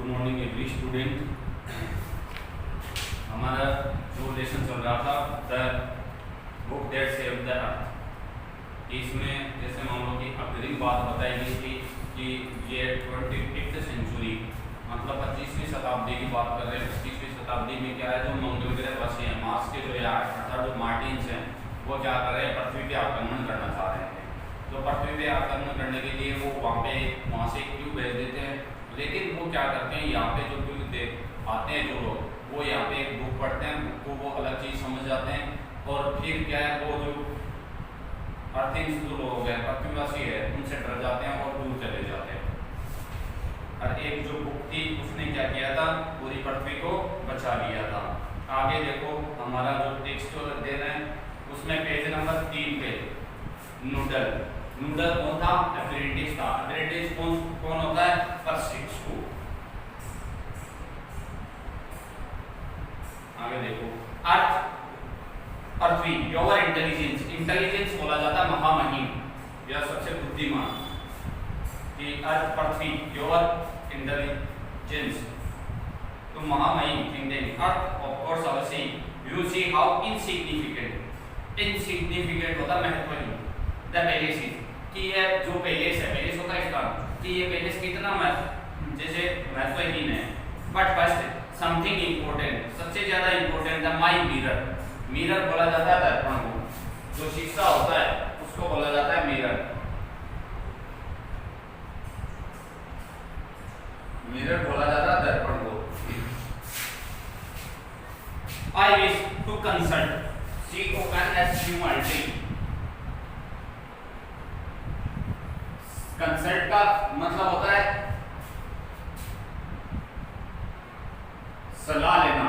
Good morning every student. हमारा जो lesson चल रहा था the book that saved the earth, इसमें जैसे मान लो कि अग्रिम बात बताई गई थी कि ये 25वीं सेंचुरी मतलब 25वीं शताब्दी की बात कर रहे हैं। 25वीं शताब्दी में क्या है, जो मंगल ग्रह वासी हैं, मार्स के जो यार अर्थात जो मार्टिन्स हैं, वो क्या कर रहे हैं, पृथ्वी पे आक्रमण करना चाह रहे हैं। तो पृथ्वी पे आक्रमण करने के लिए वो वहाँ से क्यों भेज देते हैं, लेकिन वो क्या करते हैं, यहाँ पे जो आते हैं जो लोग, वो यहाँ पे एक बुक पढ़ते हैं, बुक को वो अलग चीज़ समझ जाते हैं और फिर क्या है, वो जो अर्थिंग्स जो लोग हैं, पृथ्वीवासी है, उनसे डर जाते हैं और दूर चले जाते हैं। और एक जो बुक थी उसने क्या किया था, पूरी पृथ्वी को बचा लिया था। आगे देखो हमारा जो टेक्स्ट दे रहे हैं उसमें पेज नंबर 3 पे नूडल कौन था, एप्रेंटिस था। एप्रेंटिस कौन होता है, प्रशिक्षु। आगे देखो अर्थ पृथ्वी योर इंटेलिजेंस बोला जाता है महामहिम या सबसे बुद्धिमान कि अर्थ पृथ्वी योर इंटेलिजेंस तो महामहिम thinking earth of course of see you see how insignificant होता महत्वहीन द पेलेस कि ये जो पेलेस है, पेलेस होता है स्थान, कि ये पेलेस कितना जैसे महत्वहीन है। बट फर्स्ट समथिंग इम्पोर्टेंट, सबसे ज्यादा इम्पोर्टेंट द माई मिरर बोला जाता है दर्पण को, जो शीशा होता है उसको बोला जाता है मिरर बोला जाता है दर्पण को। I wish to consult CONSULT, consult का मतलब होता है सलाह लेना,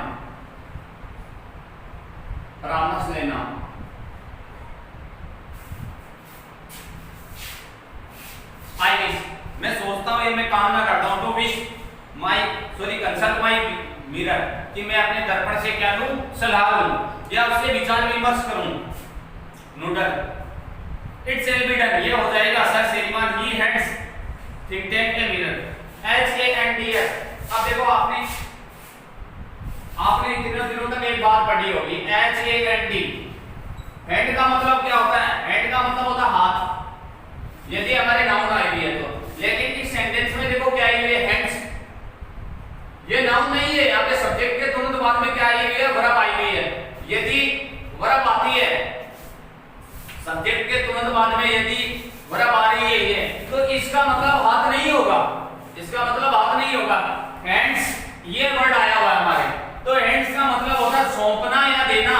परामर्श लेना। आई विश मैं सोचता हूं, ये मैं कामना करता हूं, to wish consult my mirror कि मैं अपने दर्पण से क्या लूं, सलाह लूं या उससे विचार विमर्श करूं। Noodle it shall be done, ये हो जाएगा सर श्रीमान। He hands think tank a mirror HANDS। अब देखो आपने दिनों तक एक बात पढ़ी होगी HAND। हैंड का मतलब क्या होता है, हैंड का मतलब होता है हाथ, यदि हमारे नाउन आई हुई है तो। लेकिन इस सेंटेंस में देखो क्या आई हुई है, हैंड्स। ये नाउन नहीं है, यहाँ पे सब्जेक्ट के तुरंत बाद में क्या आई हुई है, वर्ब आई हुई है। यदि वर्ब आती है सब्जेक्ट के तुरंत बाद में, यदि वर्ब आ रही है तो इसका मतलब हाथ नहीं होगा, इसका मतलब हाथ नहीं होगा। हैंड्स ये वर्ड आया हुआ है हमारे, तो हैंड्स का मतलब होता है सौंपना या देना,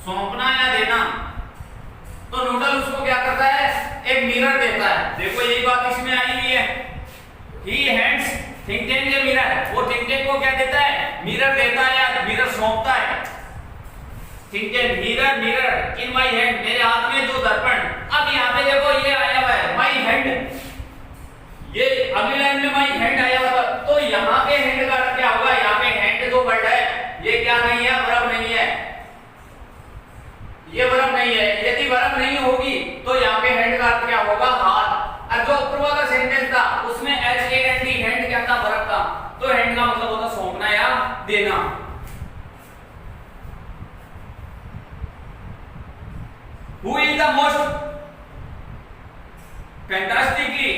सौंपना या देना। तो नूडल उसको क्या करता है, एक मिरर देता है। देखो यही बात इसमें आई हुई है, he hands think tank a mirror, वो थिंक टैंक को क्या देता है, मिरर देता है या मिरर सौंपता है। Think tank mirror in my hand, मेरे हाथ में जो दर्पण। अब यहाँ पे देखो ये आया हुआ है माय हैंड, ये अगली लाइन में माय हैंड आया हुआ था, तो यहाँ पे हैंड का अर्थ क्या होगा, यहाँ पे हैंड जो वर्ड है ये क्या नहीं है, वर्ब नहीं है, ये वर्ब नहीं है। यदि वर्ब नहीं होगी तो यहाँ पे हैंड का अर्थ क्या होगा, हाथ। और जो ऊपर वाला सेंटेंस था उसमें HAND हैंड क्या था, वर्ब था, तो हैंड का मतलब होता सौंपना या देना। Who is the most fantastically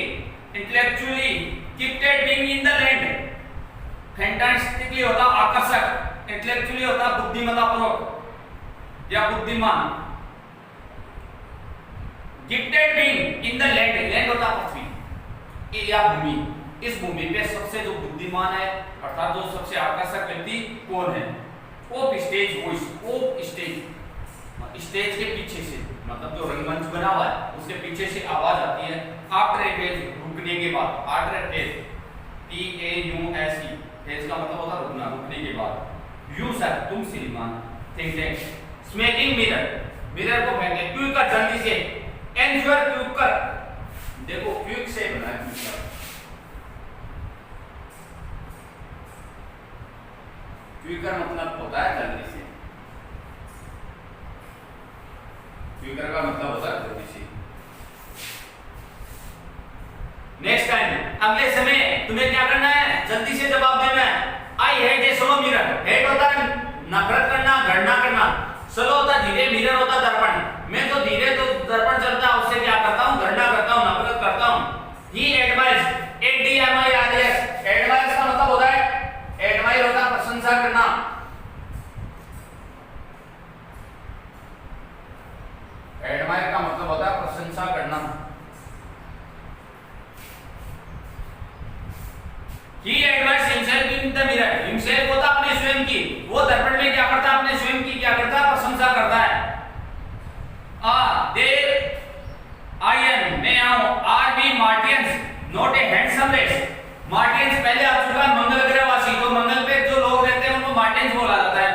intellectually gifted being in the land? Fantastically होता आकर्षक, intellectually होता बुद्धिमत्तापूर्वक या बुद्धिमान। Gifted being in the land होता पृथ्वी या भूमि, इस भूमि पे सबसे जो बुद्धिमान है अर्थात जो सबसे आकर्षक व्यक्ति कौन है, of stage voice, of stage के पीछे से, मतलब जो रंगमंच बना हुआ है उसके पीछे से आवाज आती है। आफ्टर ए फेज रुकने के बाद, after A phase PAUSE, phase का मतलब होता रुकना, रुकने के बाद। यू सर तुम श्रीमान, थिंक टैंक स्मैकिंग मिरर को फेंके, क्विक कर जल्दी से, एंश्योर क्विक कर, देखो क्विक से बना है, क्विक कर मतलब होता है जल्दी से, क्विक का मतलब होता है जल्दी से। नेक्स्ट टाइम अगले समय तुम्हें क्या करना नफरत करना, घृणा करना। स्लो होता धीरे, मिरर होता दर्पण। मैं तो धीरे तो दर्पण चलता है उससे क्या करता हूँ, घृणा करता हूँ, नफरत करता हूँ। ही एडवाइज, ADMIRES, एडवाइस का मतलब होता है, एडमायर होता है प्रशंसा करना। एडमायर का मतलब होता है प्रशंसा करना। He admires himself in the mirror. Himself होता अपने स्वयं की, वो दर्पण में क्या करता है, अपने स्वयं की क्या करता है, प्रशंसा करता है। There I am, मैं आऊं। Are we Martians not a handsome race? Martians पहले आ चुका है मंगल ग्रहवासी, तो मंगल पे जो लोग रहते हैं उनको मार्टियंस बोला जाता है।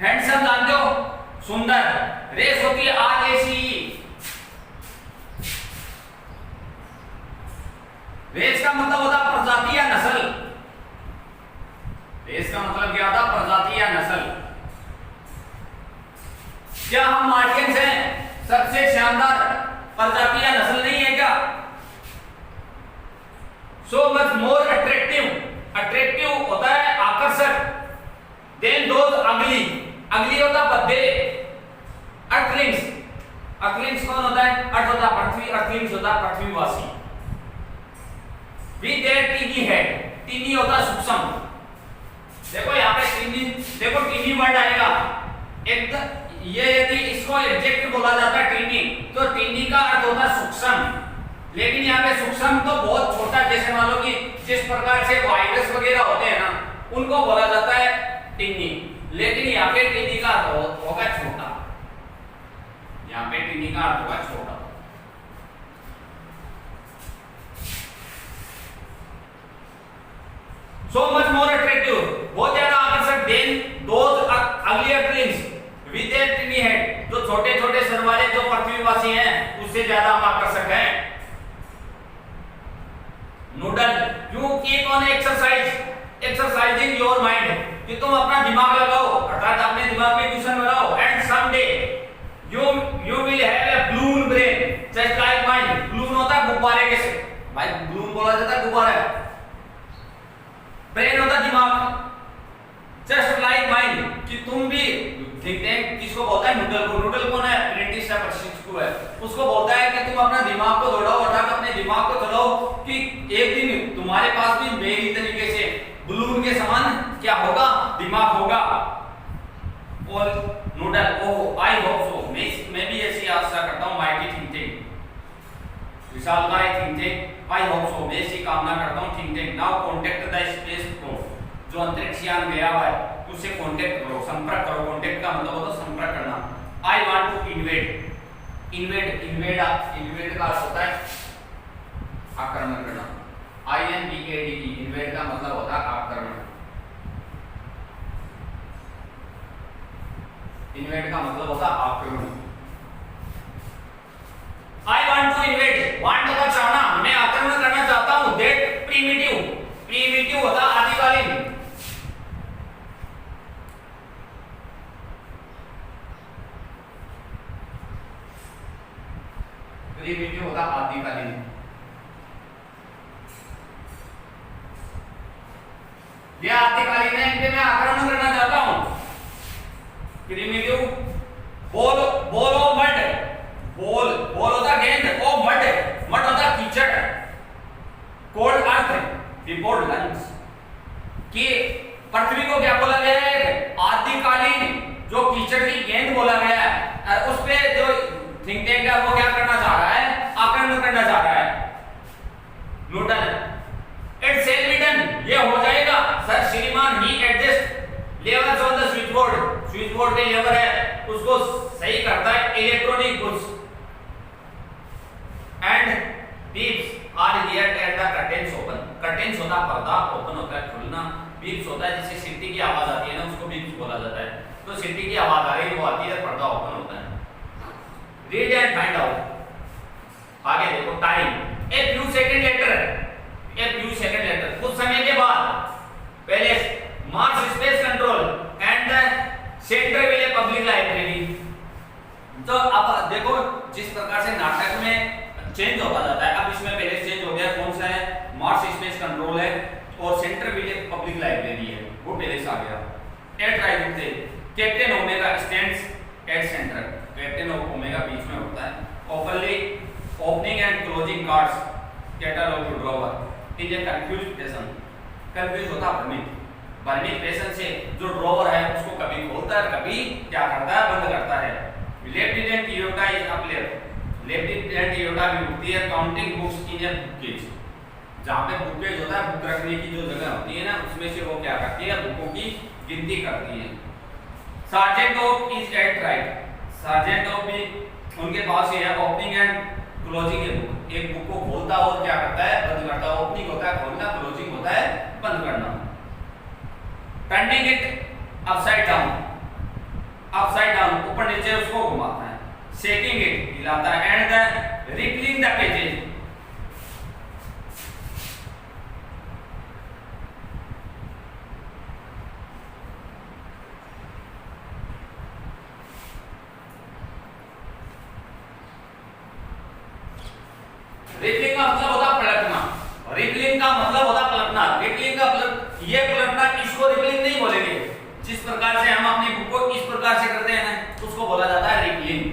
हैंडसम जानते हो, सुंदर। रेस होती है RACE। रेस का मतलब होता है प्रजाति या नस्ल। रेस का मतलब क्या होता है, प्रजाति या नस्ल। क्या हम मार्टियंस हैं, सबसे शानदार प्रजाति या नस्ल नहीं है क्या? So much more attractive, attractive होता है आकर्षक, देन दोज अगली, अगली होता भद्दे। अर्थलिंग्स, अर्थलिंग्स कौन होता है, अर्थ होता पृथ्वी, अर्थलिंग्स होता पृथ्वीवासी। With their tiny head, tiny होता सूक्ष्म। देखो यहाँ पे टीनी, देखो टीनी वर्ड आएगा एकदम, ये यदि इसको एडजेक्टिव बोला जाता है टीनी, तो टीनी का अर्थ होता है सूक्ष्म। लेकिन यहाँ पे सूक्ष्म तो बहुत छोटा, जैसे मान लो कि जिस प्रकार से वायरस वगैरह होते हैं ना, उनको बोला जाता है टीनी। लेकिन यहाँ पे टीनी का अर्थ होगा छोटा, यहाँ पे टीनी का अर्थ होगा छोटा। So much more attractive, बहुत ज्यादा आकर्षक, then those ugly earthlings with their tiny head, जो छोटे छोटे सर वाले जो पृथ्वीवासी हैं उससे ज्यादा हम आकर्षक हैं। Noodle, you keep on exercising your mind, कि तुम अपना दिमाग लगाओ, अर्थात अपने दिमाग में ट्यूशन लगाओ। And someday you will have a balloon brain just like mine। balloon होता है गुब्बारे के से, भाई balloon बोला जाता है गुब्बारा। ब्रेन होता दिमाग, जस्ट लाइक माइंड, कि तुम भी थिंक टैंक किसको बोलता है, नूडल को। नूडल कौन है, अप्रेंटिस है, प्रशिक्षु है, उसको बोलता है कि तुम अपना दिमाग को दौड़ाओ, अर्थात अपने दिमाग को चलाओ कि एक दिन तुम्हारे पास भी मेरी तरीके से बलून के समान क्या होगा, दिमाग होगा। और noodle, oh I hope so, मैं भी ऐसी आशा करता हूँ। माइटी थिंकिंग, विशालकाय थिंकिंग, आई होप सो, मैं ऐसी कामना करता हूँ। Thinking, now contact the space probe, जो अंतरिक्ष यान गया हुआ है उससे कॉन्टेक्ट करो, संपर्क करो। कॉन्टेक्ट का मतलब होता है संपर्क करना। I want to invade, invade का अर्थ होता है आक्रमण करना। INVAD, इन्वेड का मतलब होता है आक्रमण। इन्वेड का मतलब होता है आक्रमण। I want to invade, want होता चाहना, मैं आक्रमण करना चाहता हूँ। That primitive होता आदिकालीन। प्रीमिटिव होता आदिकालीन। ये आदिकालीन है, इनके मैं आक्रमण करना चाहता हूँ। Primitive, ball of mud, ball होता गेंद, ओ मड होता कीचड़। कोल्ड अर्थ, रिपोर्ट लंग्स, कि पृथ्वी को क्या बोला गया है, आदिकालीन जो कीचड़ की गेंद बोला गया है, उस पे जो थिंक टैंक है वो क्या करना चाह रहा है, आक्रमण करना चाह रहा है। Noodle, it shall be done, ये हो जाएगा सर श्रीमान। He adjust levels on the switchboard, switchboard के लेवल है उसको सही करता है electronic goods. And beeps are here at the curtains open, curtains होता पर्दा, ओपन होता है खुलना, बीप्स होता है जैसे सीटी की आवाज आती है ना, उसको बीप्स बोला जाता है। तो सीटी की आवाज आ रही है, वो आती है, पर्दा ओपन होता है। रीड एंड फाइंड आउट, आगे देखो। Time, a few second later, कुछ समय के बाद, पहले Mars space control and the central ville public library. तो अब देखो जिस प्रकार से नाटक में चेंज होता जाता है, अब इसमें पहले चेंज हो गया, कौन सा है, मार्स स्पेस कंट्रोल है और सेंट्रल विले पब्लिक लाइब्रेरी है, वो पहले से आ गया। At right the captain Omega stands at center, captain Omega बीच में होता है। Openly opening and closing cards catalog drawer in a confused fashion, confuse होता भ्रमित फैशन से जो ड्रॉवर है उसको कभी खोलता है कभी क्या करता है बंद करता है। लेफ्टिनेंट एयोर्टा इज अपलेयर, लेफ्टिनेंट एयोर्टा भी होती है काउंटिंग बुक्स इन ए बुकेज, जहाँ पे बुकेज होता है बुक रखने की जो जगह होती है ना उसमें से वो क्या करती है बुकों की गिनती करती है। Sergeant of is at right, sergeant of भी उनके पास ही है opening and closing a book, एक बुक को खोलता और क्या करता है बंद करता है। ओपनिंग होता है खोलना, क्लोजिंग होता है बंद करना। Turning it upside down, upside down ऊपर नीचे उसको घुमाता है। शेकिंग इट हिलाता है। And the rippling the pages, rippling का मतलब होता पलटना, रिपलिंग का मतलब होता पलटना। रिपलिंग का ये पलटना इसको रिपलिंग नहीं बोलेंगे, जिस प्रकार से हम अपनी बुक को इस प्रकार से करते हैं ना उसको बोला जाता है rippling.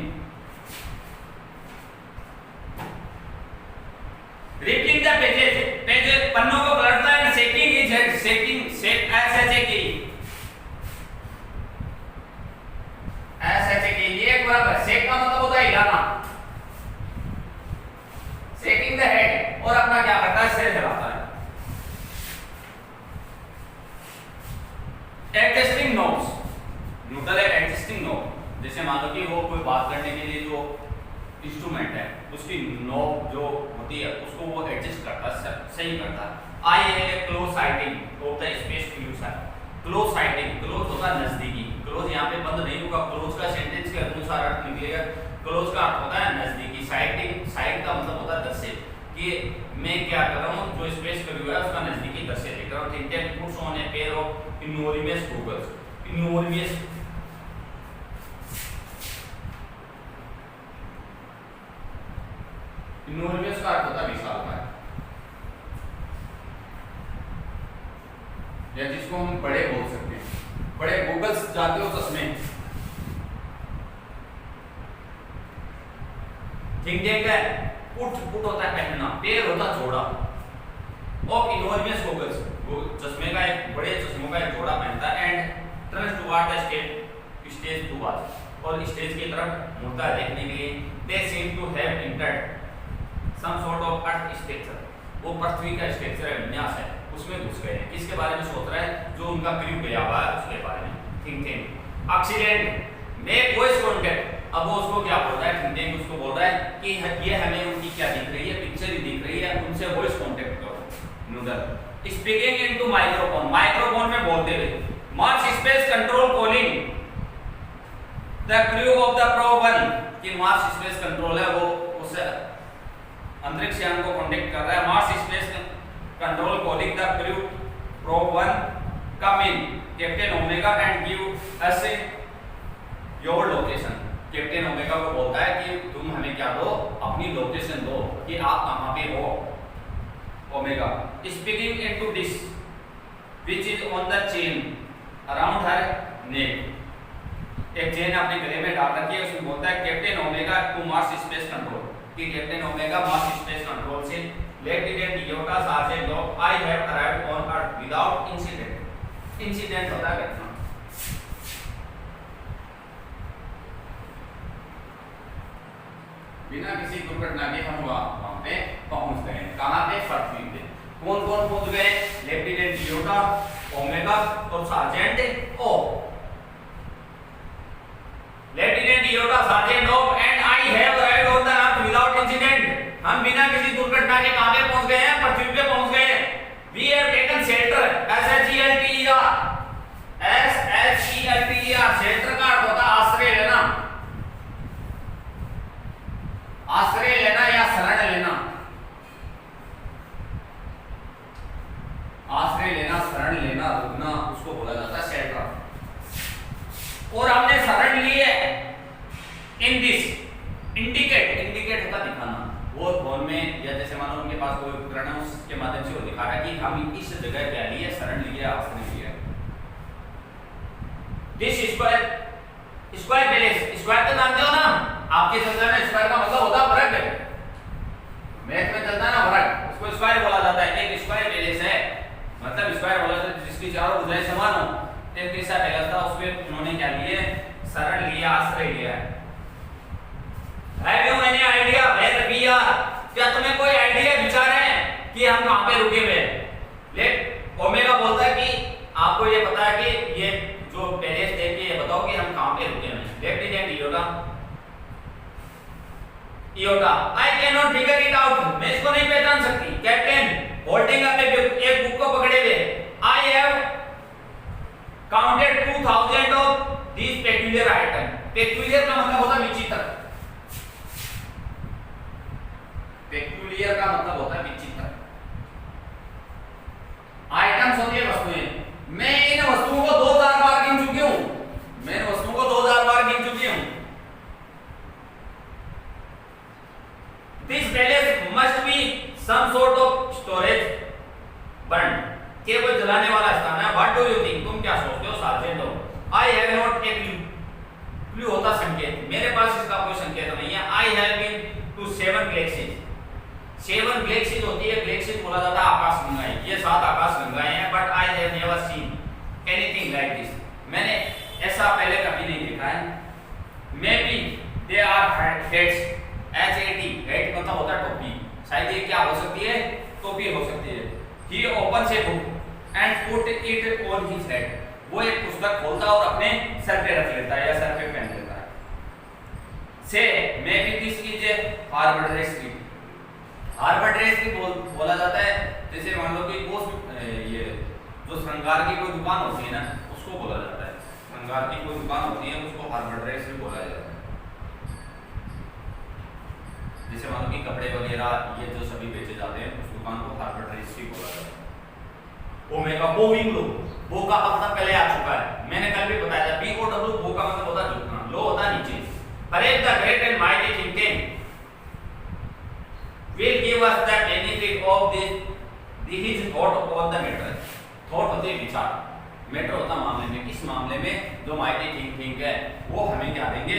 Rippling the pages, pages पन्नों को पलटता है। Shaking is head, shaking shake S H A की, एस एच ए की ये एक बराबर। शेक का मतलब होता है हिलाना, शेकिंग द हेड और अपना क्या करता है सिर हिलाता है। एडजस्टिंग नोब्स, न्यूट्रल है एडजस्टिंग नोब, जैसे मान लो कि वो कोई बात करने के लिए जो इंस्ट्रूमेंट है उसकी नोब जो होती है उसको वो एडजस्ट करता है, सही करता है। आई है close sighting of the space to use है। क्लोज साइटिंग, क्लोज होता है नजदीकी, क्लोज यहाँ पे बंद नहीं होगा, क्लोज का सेंटेंस के अनुसार अर्थ निकलेगा। क्लोज का अर्थ होता है नजदीकी, साइटिंग साइड का मतलब होता है दृश्य कि मैं क्या कर रहा हूँ जो स्पेस करी हुआ है उसका नजदीकी दृश्य दिख रहा हूँ। ठीक है, puts on a pair of enormous goggles, enormous enormous का अर्थ होता है विशालकाय, या जिसको हम बड़े बोल सकते हैं। बड़े गॉगल्स जाते हो चश्मे, ठीक है। पुट पुट होता है पहनना, पेयर होता है जोड़ा, और इनोर्मियस गॉगल्स चश्मे का एक बड़े चश्मों का एक जोड़ा पहनता है। And turns toward the stage, stage to watch, और स्टेज की तरफ मुड़ता है देखने के लिए। They seem to have entered some sort of earth structure, वो पृथ्वी का स्ट्रक्चर है, विन्यास है, उसमें घुस गए हैं। किसके बारे में सोच रहा है? जो उनका क्रू गया हुआ है उसके बारे में। Thinking accident make voice contact, अब वो उसको क्या बोल रहा है? थिंकिंग उसको बोल रहा है कि ये हमें उनकी क्या दिख रही है, पिक्चर ही दिख रही है, उनसे वॉइस कांटेक्ट करो। Noodle speaking into microphone, microphone में बोलते हुए। Mars space control calling the crew of the probe 1, कि मार्स स्पेस कंट्रोल है वो उस अंतरिक्ष यान को कांटेक्ट कर रहा है। Mars space control calling the crew probe 1 come in captain omega and give us your location. Captain omega को बोलता है कि तुम हमें क्या दो, अपनी लोकेशन दो कि आप कहां पे हो। Omega speaking into this which is on the chain around her neck, एक चेन अपने गले में डाल रखी है, उसमें बोलता है captain Omega to Mars space control, कि captain Omega Mars space control से lieutenant Iota sergeant of I have arrived on earth without incident. Incident होता है घटना। बिना किसी दुर्घटना के हम वहां पे पहुंच गए। कहां पे? पृथ्वी पे। कौन कौन पहुंच गए? लेफ्टिनेंट योटा, ओमेगा और sergeant O. Lieutenant Iota, sergeant of and I have arrived on the earth without incident, हम बिना किसी दुर्घटना के कहां पे पहुंच गए हैं? पृथ्वी पे पहुंच गए हैं। We have taken shelter, S H E L T E R, S H E L T E R, shelter का अर्थ होता है आश्रय लेना, आश्रय लेना या शरण लेना, आश्रय लेना, शरण लेना, रुकना, उसको बोला जाता है शेल्टर। और हमने शरण ली है इन दिस, इंडिकेट, इंडिकेट होता दिखाना, वो फोन में या जैसे मानो उनके पास कोई उपकरण है उसके माध्यम से वो दिखा रहा है कि हम इस जगह क्या लिए, शरण लिए, आश्रय लिए। दिस स्क्वायर बेलेस, स्क्वायर तो जानते हो ना आपके चलता है, स्क्वायर का मतलब होता है वर्ग, मैथ में चलता है ना वर्ग, उसको स्क्वायर बोला जाता है। एक स्क्वायर बेलेस है, मतलब स्क्वायर बोला जाता है जिसकी चारों भुजाएं समान हो। एक तीसरा बेलेस था, उसमें उन्होंने क्या लिए, सरल लिया, आश्रय लिया है। Have you any idea where we are? क्या तुम्हें कोई आइडिया, विचार है कि हम कहां पे रुके हुए हैं? लेट ओमेगा बोलता है कि आपको ये पता है कि ये जो बेलेस देख के ये बताओ कि हम कहां पे रुके हैं। Let is and Iota I can not figure it out, मैं इसको नहीं पहचान सकती। कैप्टन होल्डिंग अप एक बुक को पकड़े हुए, I have counted 2000 of this peculiar item. Peculiar का मतलब होता है विचित्र, पेक्यूलियर का मतलब होता है विचित्र। आइटम्स होती है वस्तुएं, मैं इन वस्तुओं को 2000 बार गिन चुकी हूं, मैं इन वस्तुओं को 2000 बार गिन चुकी हूं। This palace must be some sort of storage burn, के कोई जलाने वाला स्थान है। What do you think? तुम क्या सोचते हो sergeant? I have not a clue, clue होता संकेत, मेरे पास इसका कोई संकेत नहीं है। I have been to 7 galaxies, 7 galaxies होती है, galaxies बोला जाता है आकाश गंगाएं, ये 7 आकाश गंगाएं हैं। But I have never seen anything like this, मैंने ऐसा पहले कभी नहीं देखा है। Maybe they are heads, HAT, head मतलब होता है टोपी, शायद ये क्या हो सकती है, टोपी हो सकती है। He opens a book and put it on his head, वो एक पुस्तक खोलता है और अपने सर पे रख लेता है या सर पे पहन लेता है। Say maybe this is a Harvard history, Harvard history बोला जाता है, जैसे मान लो कि वो ये जो श्रृंगार की कोई दुकान होती है ना, उसको बोला जाता है, श्रृंगार की कोई दुकान होती है उसको हार्वर्ड हिस्ट्री बोला जाता है। जैसे मान लो कि कपड़े वगैरह ये जो सभी बेचे जाते हैं उस दुकान को हार्वर्ड हिस्ट्री बोला जाता है। ओमेगा बोइंग लो, बो का मतलब पहले आ चुका है, मैंने कल भी बताया था। बी ओ डब्ल्यू, बो का मतलब होता है झुकना, लो होता है नीचे। Parade the great and mighty thinking will give us the benefit of his thought on the matter, thought होते हैं विचार, मैटर होता मामले में, इस मामले में जो माइटी थिंकिंग है वो हमें क्या देंगे,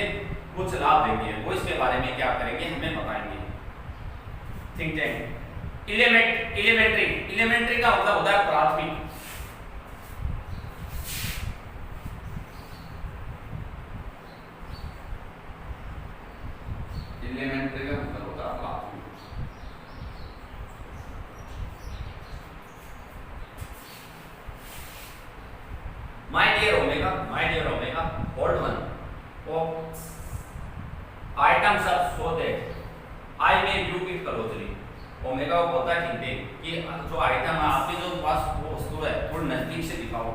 कुछ लाभ देंगे, वो इसके बारे में क्या करेंगे हमें बताएंगे। थिंक टैंक एलिमेंट्री, एलिमेंट्री का मतलब होता है प्राथमिक, एलिमेंट्री का मतलब होता है प्राथमिक। My dear Omega, hold one of items up so that I may view it closely. Omega को बोलता है ठीक है कि जो आइटम है आपके जो पास वो वस्तु है थोड़ी नजदीक से दिखाओ।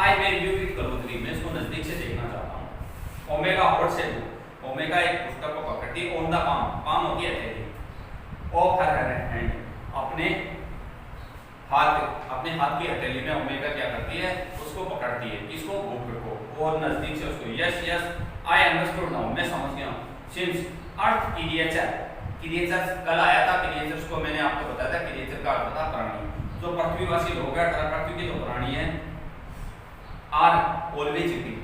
I may view it closely, मैं इसको नजदीक से देखना चाहता हूँ। Omega holds a book, omega एक पुस्तक को पकड़ती है, ऑन द पाम होती है हथेली, ऑफ हर हैंड, अपने हाथ की हथेली में ओमेगा क्या करती है, उसको पकड़ती है, किसको, बुक को, और नजदीक से उसको। यस आई अंडरस्टूड नाउ, मैं समझ गया हूं। सिंस अर्थ क्रिएचर कल आया था, क्रिएचर्स को मैंने आपको बताया था, क्रिएचर का अर्थ था प्राणी। जो पृथ्वीवासी लोग हैं, पृथ्वी के जो प्राणी हैं, आर ऑलवेज ईटिंग,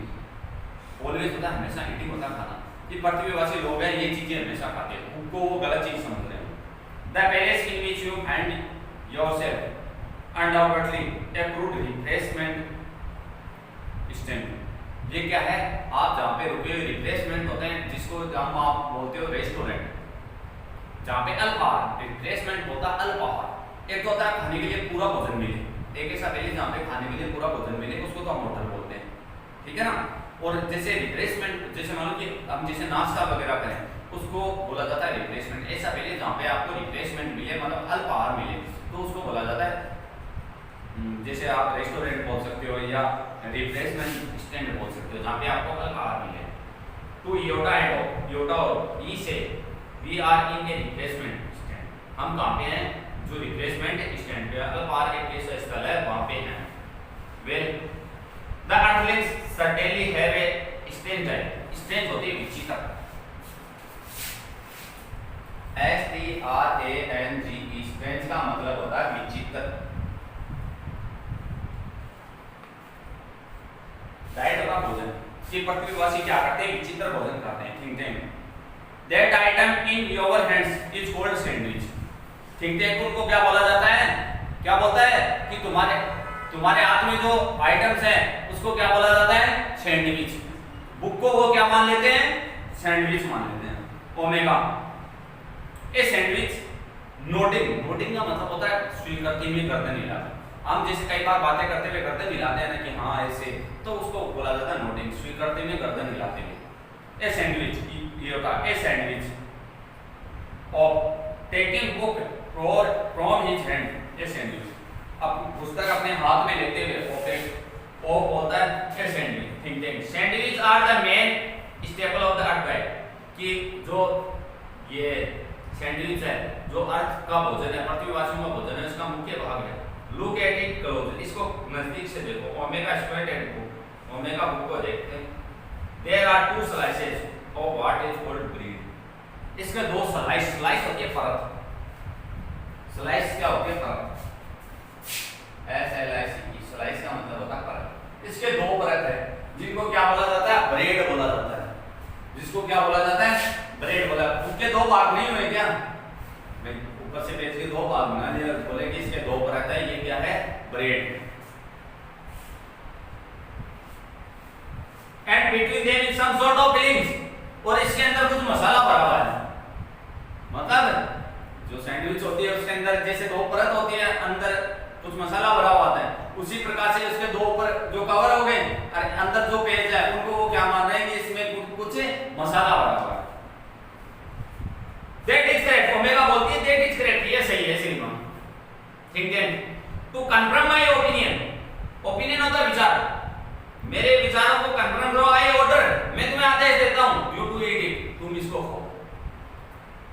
ऑलवेज होता है हमेशा, ईटिंग होता खाना, ये पृथ्वीवासी लोग हैं ये चीजें हमेशा खाते हैं, उनको वो गलत चीज समझ रहे हैं। The palace in which you find yourself undoubtedly a crude refreshment stand, ये क्या है, आप जहाँ पे रुके हुए रिफ्रेशमेंट होते हैं, जिसको जहाँ आप बोलते हो रेस्टोरेंट, जहाँ पे अल्पाहार, रिफ्रेशमेंट होता है अल्पाहार। एक तो होता है खाने के लिए पूरा भोजन मिले, एक ऐसा पहले जहाँ पे खाने के लिए पूरा भोजन मिले उसको तो हम होटल बोलते हैं, ठीक है ना। और जैसे रिफ्रेशमेंट, जैसे मान लो कि हम जैसे नाश्ता वगैरह करें उसको बोला जाता है रिफ्रेशमेंट। ऐसा पहले जहाँ पे आपको रिफ्रेशमेंट मिले, मतलब अल्पाहार मिले, तो उसको बोला जाता है, जैसे आप रेस्टोरेंट बोल सकते हो या रिफ्रेशमेंट स्टैंड बोल सकते हो, जहाँ पे आपको अल्पाहार मिले। टू योटा एंड योटा और ई से we are in a refreshment stand, हम कहाँ पे हैं, जो रिफ्रेशमेंट स्टैंड पे, अल्पाहार एक ऐसा स्थल है वहाँ पे हैं। Well the Earthlings certainly have a strange है, स्ट्रेंज होती है विचित्र, STRANGE, स्ट्रेंज का मतलब होता है विचित्र। डाइट होता भोजन कि पृथ्वीवासी क्या करते हैं, विचित्र भोजन खाते हैं। Think tank that item in your hands is called sandwich. Think tank उनको क्या बोला जाता है, क्या बोलता है कि तुम्हारे हाथ में जो आइटम्स हैं उसको क्या बोला जाता है, सैंडविच। बुक को वो क्या मान लेते हैं, सैंडविच मान लेते हैं। Omega a sandwich noting, noting का मतलब होता है स्वीकृति में गर्दन हिलाना। हम जैसे कई बार बातें करते हुए गर्दन हिलाते हैं ना कि हाँ ऐसे, तो उसको बोला जाता है नोटिंग, स्वीकृति में गर्दन हिलाते हुए। ए सैंडविच ये होता है, a sandwich of taking book from his hand, a sandwich अब पुस्तक अपने हाथ में लेते हुए ओ होता है a sandwich. Think tank sandwich are the main staple of the earth diet, कि जो ये सैंडविच है जो अर्थ का भोजन है, पृथ्वीवासियों का भोजन है, इसका मुख्य भाग है। लुक एट इट क्लोज, इसको नजदीक से देखो। Omega square and book, Omega book को देखते हैं। There are two slices of what is called bread, इसमें दो स्लाइस, स्लाइस होती है परत। स्लाइस क्या होती है, परत, SLIC की स्लाइस का मतलब होता है परत। इसके दो परत है जिनको क्या बोला जाता है, ब्रेड बोला जाता है। जिसको क्या बोला जाता है, ब्रेड बोला। उसके दो भाग नहीं हुए क्या, ऊपर से पेज के दो भाग बना दिया, बोले कि इसके दो परत है, ये क्या है, bread. And between them is some sort of fillings, और इसके अंदर कुछ मसाला भरा हुआ है। मतलब जो सैंडविच होती है उसके अंदर जैसे दो परत होती है, अंदर कुछ मसाला भरा हुआ होता है, उसी प्रकार से उसके दो ऊपर जो कवर हो गए और अंदर जो पेज है उनको वो क्या मान रहे हैं कि इसमें कुछ मसाला भरा हुआ है। दैट इज करेक्ट, ओमेगा बोलती है दैट इज करेक्ट, ये सही है श्रीमान। ठीक है, to confirm my opinion, opinion होता है विचार, मेरे विचारों को कंफर्म करो। आई ऑर्डर, मैं तुम्हें आदेश देता हूं, यू टू ईट इट, तुम इसको खाओ।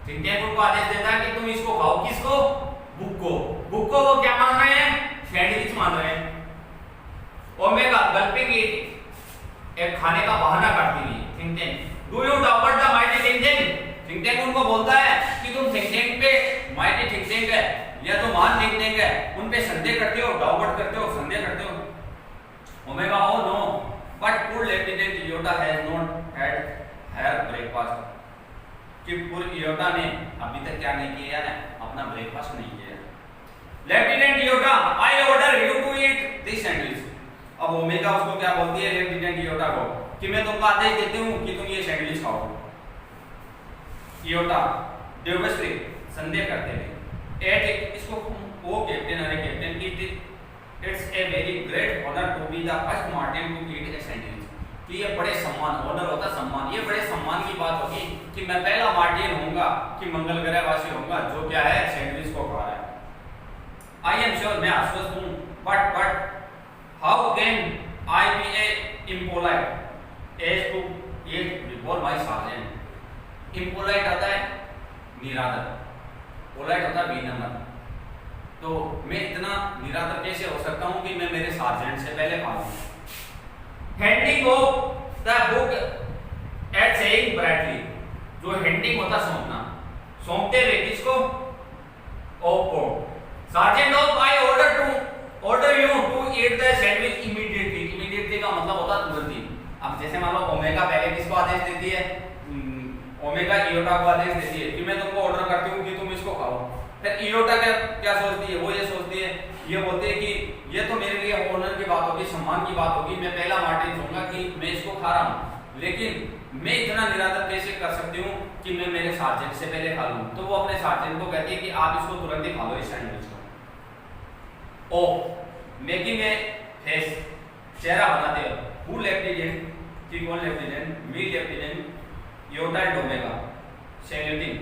ठीक है, उनको आदेश देता है कि तुम इसको खाओ, किसको, बुक को। बुक को वो क्या मान रहे हैं, सैंडविच मान रहे हैं। ओमेगा गल्पिंग इट, एक खाने का बहाना करती हुई। Think tank do you doubt the mighty think tank, think tank उनको बोलता है कि तुम थिंक टैंक पे, माइटी थिंक टैंक है या तो महान थिंक टैंक है, उन पे संदेह करते हो, डाउट करते हो, संदेह करते हो। ओमेगा ओ नो, बट पूर lieutenant Yoda has not had her breakfast, कि पूर योदा ने अभी तक क्या नहीं किया है, अपना ब्रेकफास्ट नहीं किया। Lieutenant Iota I order you to eat this sandwich. अब ओमेगा उसको क्या बोलती है, लेफ्टिनेंट योदा को, कि मैं तुमको आदेश देती हूं कि तुम ये सैंडविच खाओ। योदा देवश्री संदेह करते हैं, एट इसको वो कैप्टन, अरे कैप्टन की it's a very great honour to be the first Martian to eat a sandwich, कि ये बड़े सम्मान, ऑनर होता सम्मान, ये बड़े सम्मान की बात होगी कि मैं पहला मार्टिन होऊंगा, कि मंगल ग्रह वासी होऊंगा जो क्या है, सैंडविच को खा रहा है। आई एम श्योर, मैं आश्वस्त हूं, but how can I be a impolite as to eat before my sergeant. Impolite होता है निरादर, पोलाइट होता है विनम्र, तो मैं इतना निरादर कैसे हो सकता हूं कि मैं मेरे सार्जेंट से पहले खा लूं। Handing of the book at saying brightly, जो हैंडिंग होता सौंपना, सौंपते हुए किसको, ऑफ को। Sergeant of I order you to eat the sandwich immediately, immediately का मतलब होता है तुरंत ही। अब जैसे मान लो ओमेगा पहले किसको आदेश देती है, ओमेगा इयोटा को आदेश देती है कि मैं तुमको ऑर्डर करती हूं कि तुम इसको खाओ। फिर इयोटा क्या सोचती है, वो ये सोचती है, ये बोलते हैं कि ये तो मेरे लिए ऑनर की बात होगी, सम्मान की बात होगी, मैं पहला मार्टिन होऊंगा कि मैं इसको खा रहा हूं, लेकिन मैं इतना निरादर कैसे कर सकती हूँ कि मैं मेरे सार्जेंट से पहले खा लूं। तो वो अपने सार्जेंट को कहती है कि आप इसको तुरंत ही खा लो, इस सैंडविच को। ओ मेकिंग ए फेस, चेहरा बनाते हो, हु लेफ्टिनेंट, कि कौन lieutenant, me lieutenant Yoda and omega saluting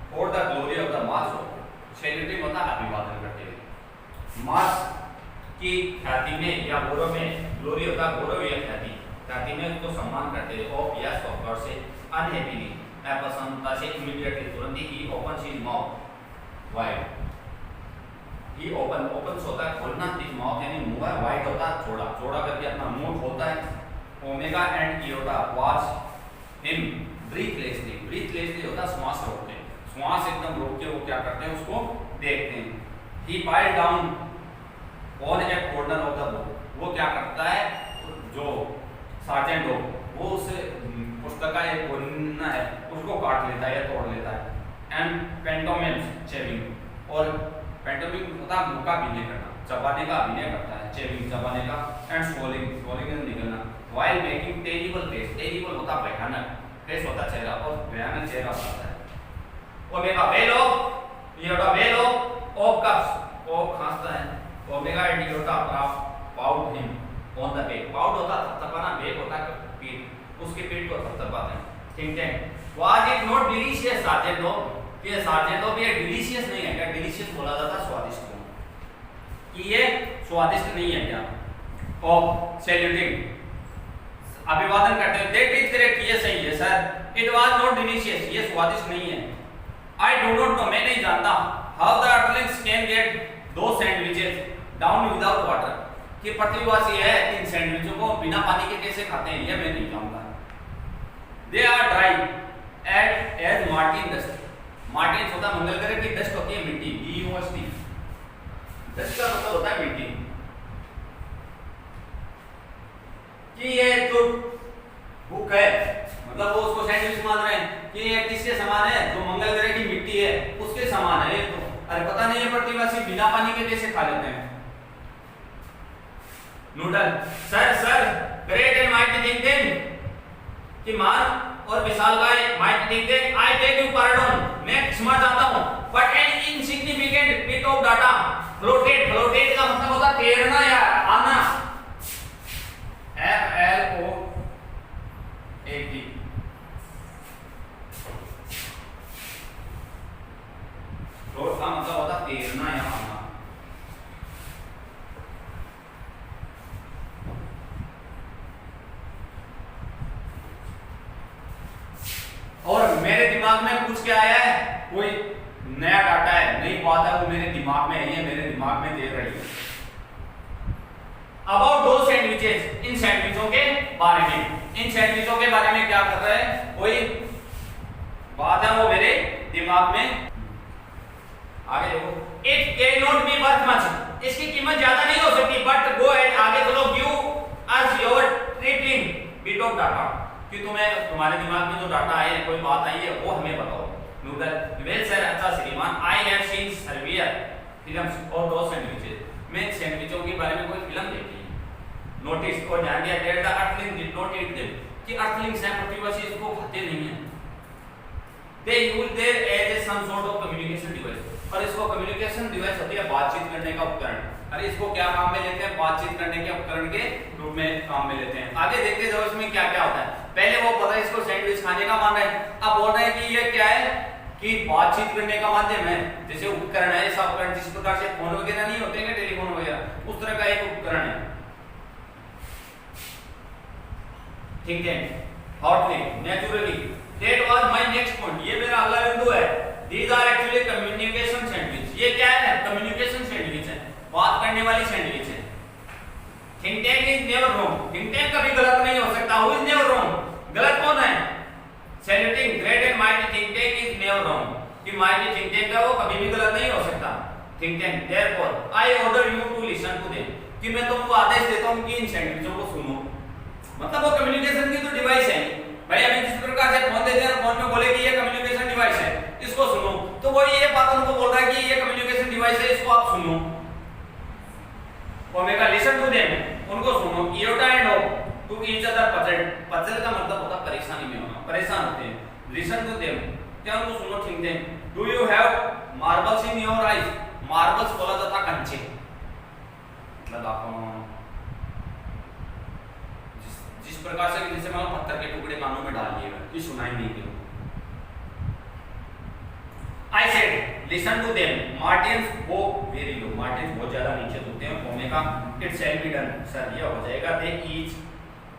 for the glory of the Mars. Saluting होता है अभिवादन करते हुए, मार्स की ख्याति में या गौरव में, ग्लोरी होता है गौरव या ख्याति, ख्याति में उसको सम्मान करते हुए। ऑफ यस ऑफ कोर्स से, अनहैप्पीली अप्रसन्नता से, इमीडिएटली तुरंत ही ओपन हिज माउथ वाइड, ही ओपन होता है खोलना, हिज माउथ यानी मुंह है, वाइड होता है छोड़ा, छोड़ा करके अपना मुंह खोलता है। ओमेगा एंड इयोटा वॉच हिम ब्रीथलेसली, ब्रीथलेसली होता है श्वास रोकते, श्वास एकदम रोक के वो क्या करते हैं, उसको देखते हैं। He pile down on a corner of the book, वो क्या करता है, जो सार्जेंट हो, वो उस पुस्तक का एक कोना है उसको काट लेता है या तोड़ लेता है। एंड पेंटोमिम चेविंग, और पेंटोमिम होता है मुंह का अभिनय करना, चबाने का अभिनय करता है, चेविंग चबाने का। एंड स्वॉलिंग, स्वॉलिंग निकलना। While making terrible face, terrible होता भयानक, फेस होता चेहरा, और भयानक चेहरा होता है। ओमेगा वेलो, इयोटा वेलो, ऑफ कप्स, ऑफ खांसता है। Omega and Iota pat him on the back, pat होता थपथपाना, बैक होता पीठ, उसके पीठ को थपथपाते हैं। ठीक है, was it not delicious sergeant हो, ये सार्जेंट हो ये डिलीशियस नहीं है क्या? डिलीशियस बोला जाता स्वादिष्ट को, कि ये स्वादिष्ट नहीं है क्या? ऑफ सैल्यूटिंग, अभिवादन करते हैं। दैट इज करेक्ट, ये सही है sir. It was not delicious, ये स्वादिष्ट नहीं है। आई डू नॉट नो, मैं नहीं जानता। हाउ द अर्टलिंग्स कैन गेट दो सैंडविचेस डाउन विदाउट वाटर, कि पृथ्वीवासी है इन सैंडविचों को बिना पानी के कैसे खाते हैं, ये मैं नहीं जानता। They are dry at as Martian dust, Martian होता मंगल ग्रह की, डस्ट होती है मिट्टी, DUST, डस्ट का मतलब होता है मिट्टी। कि ये जो बुक है, मतलब वो उसको सैंडविच मान रहे हैं कि ये किसके समान है? जो मंगल ग्रह की मिट्टी है उसके समान है ये तो। अरे पता नहीं है पृथ्वीवासी बिना पानी के कैसे खा लेते हैं noodle. Sir sir, great and mighty thinking, कि मान और विशालकाय mighty thinking, I take you pardon, मैं क्षमा चाहता हूं, but an insignificant bit of data floated, floated का मतलब होता है तैरना या आना, FLOAT, फ्लोट का मतलब होता है तैरना या आना। और मेरे दिमाग में कुछ क्या आया है, कोई नया डाटा है, नई बात है, वो मेरे दिमाग में है, ये मेरे दिमाग में दे रही है। अबाउट दो सैंडविचेस, इन सैंडविचों के बारे में, इन सैंडविचों के बारे में क्या कर रहे हैं, कोई बात है वो मेरे दिमाग में। आगे देखो, it can not be worth much, इसकी कीमत ज्यादा नहीं हो सकती, बट गो एंड आगे चलो, give us your tripling bit of data, कि तुम्हें तुम्हारे दिमाग में जो डाटा आए है, कोई बात आई है, वो हमें बताओ। नूडल, वेल सर, अच्छा श्रीमान, I have seen surveyor films और दो सैंडविचेस, मैं सैंडविचों के बारे में कोई फिल्म देखी है। नोटिस और ध्यान दिया, that the earthling did not eat them, कि अर्थलिंग्स हैं पृथ्वीवासी इसको खाते नहीं हैं। They use their as a some sort of communication device, और इसको कम्युनिकेशन डिवाइस होती है बातचीत करने का उपकरण। अरे इसको क्या काम में लेते हैं? बातचीत करने के उपकरण के रूप में काम में लेते हैं। आगे देखते जाओ इसमें क्या क्या होता है। पहले वो पता है इसको सैंडविच खाने का मान रहे हैं, अब बोल रहे हैं कि ये क्या है, कि बातचीत करने का माध्यम है, जैसे उपकरण है, ऐसा उपकरण जिस प्रकार से फोन वगैरह नहीं होते हैं टेलीफोन वगैरह, उस तरह का एक उपकरण है। ठीक है, hotly, naturally, that was my next point, ये मेरा अगला बिंदु है। These are actually communication sandwich, ये क्या है? कम्युनिकेशन सैंडविच है, बात करने वाली सैंडविच है। Think tank is never wrong, think tank कभी गलत नहीं हो सकता। Who is never wrong? गलत कौन है? Saluting great and mighty think tank is never wrong, कि माइटी थिंक टैंक है वो कभी भी गलत नहीं हो सकता। Think tank, therefore I order you to listen to them, कि मैं तुमको आदेश देता हूं कि इन सैंडविचों को सुनो। मतलब वो कम्युनिकेशन की तो डिवाइस है भाई, अभी जिस प्रकार से फोन देते हैं, फोन में बोले कि ये कम्युनिकेशन डिवाइस है, इसको सुनो, तो वो ये बात उनको बोल रहा है कि ये कम्युनिकेशन डिवाइस है, इसको आप सुनो। ओमेगा लिसन टू देम, उनको सुनो। इयोटा एंड हो to each other puzzle, puzzle का मतलब होता परेशानी में होना, परेशान होते हैं। लिसन टू देम, क्या उनको सुनो। ठीक है, do you have marbles in your eyes, marbles बोला जाता कंचे, मतलब आप जिस प्रकार से जैसे मतलब पत्थर के टुकड़े कानों में डाल दिए कि सुनाई नहीं दे। I said listen to them, Martins go very low, Martins बहुत ज्यादा नीचे होते हैं। Omega it shall be done, sir ये हो जाएगा। They each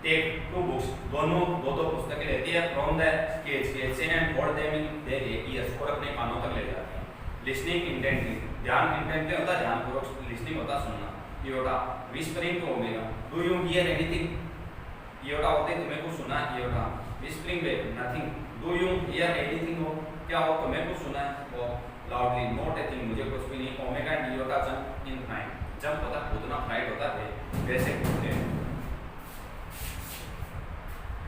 take two books, दोनों दो पुस्तकें लेती है from the scale से and hold them in their ears, और अपने कानों तक ले जाते हैं। Listening intently, ध्यान intently होता है ध्यानपूर्वक, listening होता सुनना। Iota whispering to Omega, do you hear anything? Iota होते तुम्हें कुछ सुना? Iota whispering back, nothing, do you hear anything? हो क्या हो तुम्हें कुछ सुना है? वो loudly, not a thing, मुझे कुछ भी नहीं। Omega and Iota jump in flight, jump होता है कूदना, फ्लाइट होता है वैसे